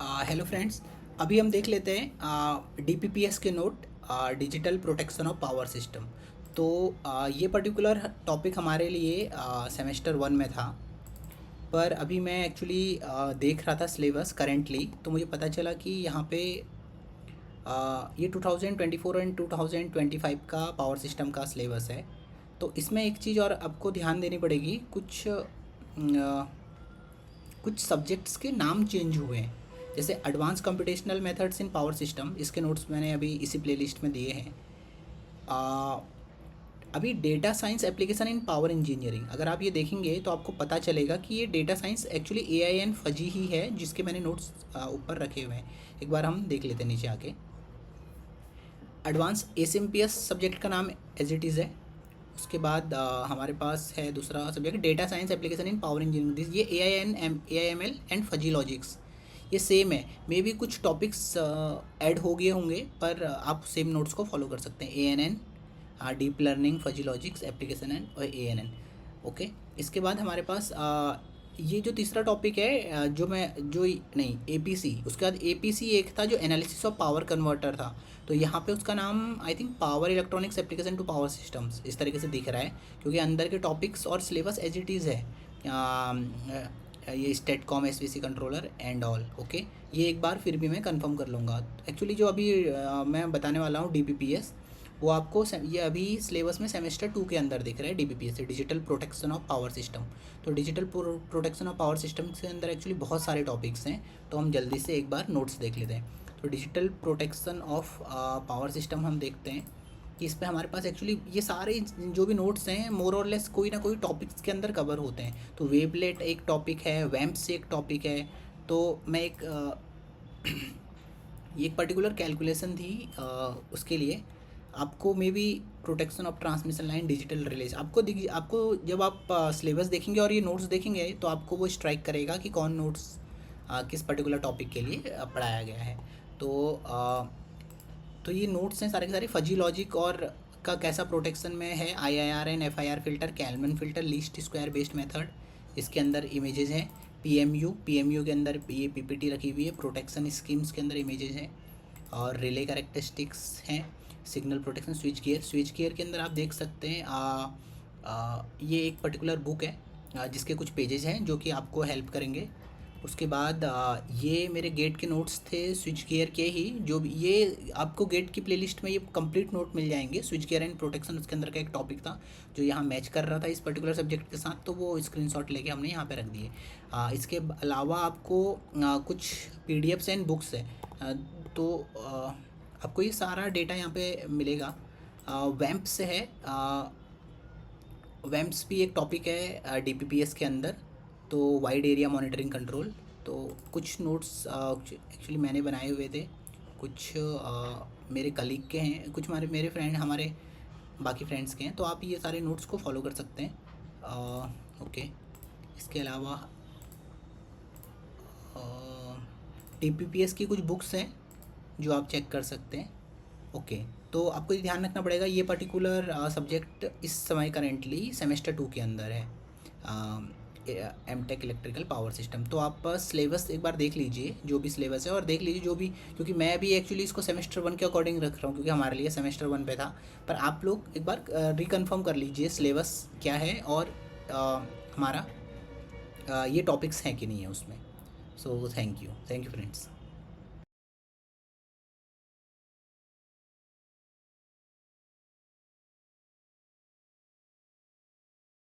Hello friends. अभी हम देख लेते हैं डीपीपीएस के note, digital protection of power system. तो ये पर्टिकुलर टॉपिक हमारे लिए सेमेस्टर 1 में था, पर अभी मैं एक्चुअली देख रहा था सिलेबस करेंटली, तो मुझे पता चला कि यहाँ पे ये 2024 एंड 2025 का पावर सिस्टम का सिलेबस है। तो इसमें एक चीज़ और आपको ध्यान देनी पड़ेगी, कुछ सब्जेक्ट्स के नाम चेंज हुए हैं। जैसे advance computational methods in power system, इसके नोट्स मैंने अभी इसी प्लेलिस्ट में दिए हैं। आ, अभी data science application in power engineering, अगर आप ये देखेंगे तो आपको पता चलेगा कि ये data science actually AIN fuzzy ही है, जिसके मैंने नोट्स ऊपर रखे हुए हैं। एक बार हम देख लेते हैं नीचे आके। एडवांस ACMPS सब्जेक्ट का नाम एज इट इज़ है। उसके बाद हमारे पास है दूसरा subject data science application in power engineering. ये AIML एंड फजी लॉजिक्स, ये सेम है। मे बी कुछ टॉपिक्स ऐड हो गए होंगे, पर आप सेम नोट्स को फॉलो कर सकते हैं। ANN, deep learning, fuzzy logics, application and और ANN। ओके। इसके बाद हमारे पास ये जो तीसरा टॉपिक है, नहीं, APC। उसके बाद APC एक था जो एनालिसिस ऑफ पावर कन्वर्टर था। तो यहाँ पे उसका नाम I think power electronics application to power systems इस तरीके से दिख रहा है, क्योंकि अंदर के टॉपिक्स और सिलेबस एज इट इज़ है। ये STATCOM SVC controller and all. Okay, ये एक बार फिर भी मैं कंफर्म कर लूँगा। एक्चुअली जो अभी मैं बताने वाला हूँ DPPS, वो आपको ये अभी सिलेबस में सेमेस्टर 2 के अंदर दिख रहा है। DPPS से digital protection of power system. तो digital protection of power system के अंदर एक्चुअली बहुत सारे टॉपिक्स हैं, तो हम जल्दी से एक बार नोट्स देख लेते हैं। तो digital protection of power system हम देखते हैं कि इस पर हमारे पास एक्चुअली ये सारे जो भी नोट्स हैं मोर और लेस कोई ना कोई टॉपिक्स के अंदर कवर होते हैं। तो वेवलेट एक टॉपिक है, वैम्प्स एक टॉपिक है। तो मैं ये एक पर्टिकुलर कैलकुलेशन थी उसके लिए आपको may be protection of transmission line digital release आपको जब आप सिलेबस देखेंगे और ये नोट्स देखेंगे तो आपको वो स्ट्राइक करेगा कि कौन नोट्स किस पर्टिकुलर टॉपिक के लिए पढ़ाया गया है। तो ये नोट्स हैं सारे के सारे। फजी लॉजिक और का कैसा प्रोटेक्शन में है, IIR and FIR filter, Kalman filter, least square based method, इसके अंदर इमेजेस हैं। PMU के अंदर ये PPT रखी हुई है। प्रोटेक्शन स्कीम्स के अंदर इमेजेस हैं और रिले कैरेक्टरिस्टिक्स हैं। सिग्नल प्रोटेक्शन, स्विच गियर के अंदर आप देख सकते हैं ये एक पर्टिकुलर बुक है जिसके कुछ पेजेस हैं जो कि आपको हेल्प करेंगे। उसके बाद ये मेरे गेट के नोट्स थे स्विच गियर के ही, जो भी ये आपको गेट की प्लेलिस्ट में ये कंप्लीट नोट मिल जाएंगे। स्विच गियर एंड प्रोटेक्शन उसके अंदर का एक टॉपिक था जो यहाँ मैच कर रहा था इस पर्टिकुलर सब्जेक्ट के साथ, तो वो स्क्रीनशॉट लेके हमने यहाँ पे रख दिए। इसके अलावा आपको कुछ PDFs एंड बुक्स है। तो आपको ये सारा डेटा यहाँ पे मिलेगा। वैम्प्स है, वैम्प्स भी एक टॉपिक है DPPS के अंदर। तो वाइड एरिया मॉनिटरिंग कंट्रोल, तो कुछ नोट्स एक्चुअली मैंने बनाए हुए थे, कुछ मेरे कलीग के हैं, कुछ मेरे फ्रेंड, हमारे बाकी फ्रेंड्स के हैं। तो आप ये सारे नोट्स को फॉलो कर सकते हैं। ओके। इसके अलावा DPPS की कुछ बुक्स हैं जो आप चेक कर सकते हैं। ओके। तो आपको ये ध्यान रखना पड़ेगा, ये पर्टिकुलर सब्जेक्ट इस समय करेंटली सेमेस्टर 2 के अंदर है, MTech इलेक्ट्रिकल पावर सिस्टम। तो आप सिलेबस एक बार देख लीजिए, जो भी सिलेबस है, और देख लीजिए जो भी, क्योंकि मैं भी एक्चुअली इसको सेमेस्टर 1 के अकॉर्डिंग रख रहा हूँ, क्योंकि हमारे लिए सेमेस्टर 1 पे था। पर आप लोग एक बार रिकन्फर्म कर लीजिए सिलेबस क्या है और हमारा ये टॉपिक्स हैं कि नहीं है उसमें। So thank you friends.